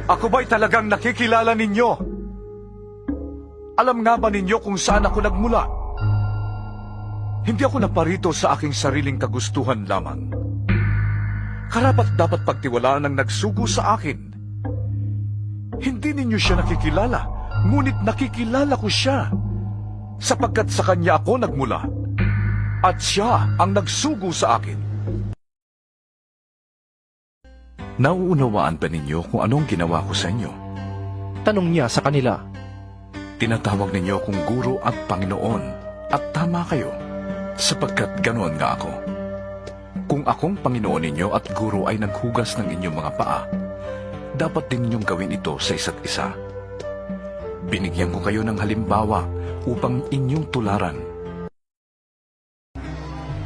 Ako ba'y talagang nakikilala ninyo? Alam nga ba ninyo kung saan ako nagmula? Hindi ako naparito sa aking sariling kagustuhan lamang. Karapat dapat pagtiwalaan ng nagsugo sa akin. Hindi ninyo siya nakikilala, ngunit nakikilala ko siya, sapagkat sa kanya ako nagmula, at siya ang nagsugo sa akin. Nauunawaan ba ninyo kung anong ginawa ko sa inyo? Tanong niya sa kanila. Tinatawag ninyo akong guro at Panginoon, at tama kayo, sapagkat ganoon nga ako. Kung akong Panginoon ninyo at guro ay naghugas ng inyong mga paa, dapat din ninyong gawin ito sa isa't isa. Binigyan ko kayo ng halimbawa upang inyong tularan.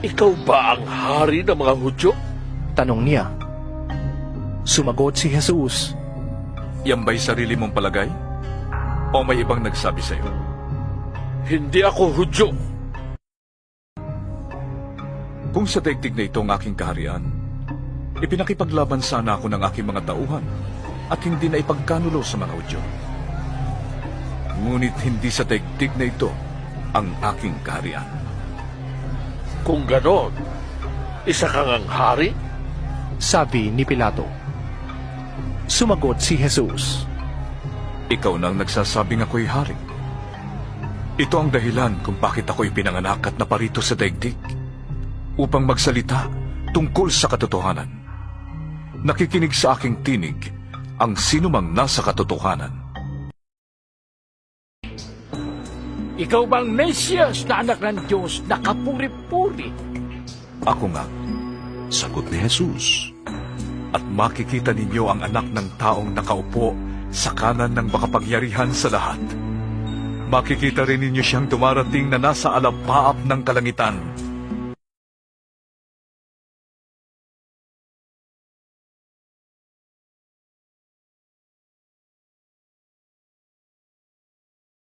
Ikaw ba ang hari ng mga Hudyo? Tanong niya. Sumagot si Jesus. Yan ba'y sarili mong palagay? O may ibang nagsabi sa iyo? Hindi ako Hudyo. Kung sa daigdig na ito ang aking kaharian, ipinakipaglaban sana ako ng aking mga tauhan at hindi na ipagkanulo sa mga Hudyo. Ngunit hindi sa daigdig na ito ang aking kaharian. Kung ganon, isa kang ang hari? Sabi ni Pilato. Sumagot si Jesus. Ikaw nang nagsasabing ako'y hari. Ito ang dahilan kung bakit ako'y pinanganak at naparito sa daigdig, upang magsalita tungkol sa katotohanan. Nakikinig sa aking tinig ang sinumang nasa katotohanan. Ikaw bang Mesias na anak ng Diyos na kapuri-puri? Ako nga, sagot ni Jesus. At makikita ninyo ang anak ng taong nakaupo sa kanan ng makapangyarihan sa lahat. Makikita rin ninyo siyang dumarating na nasa alapaap ng kalangitan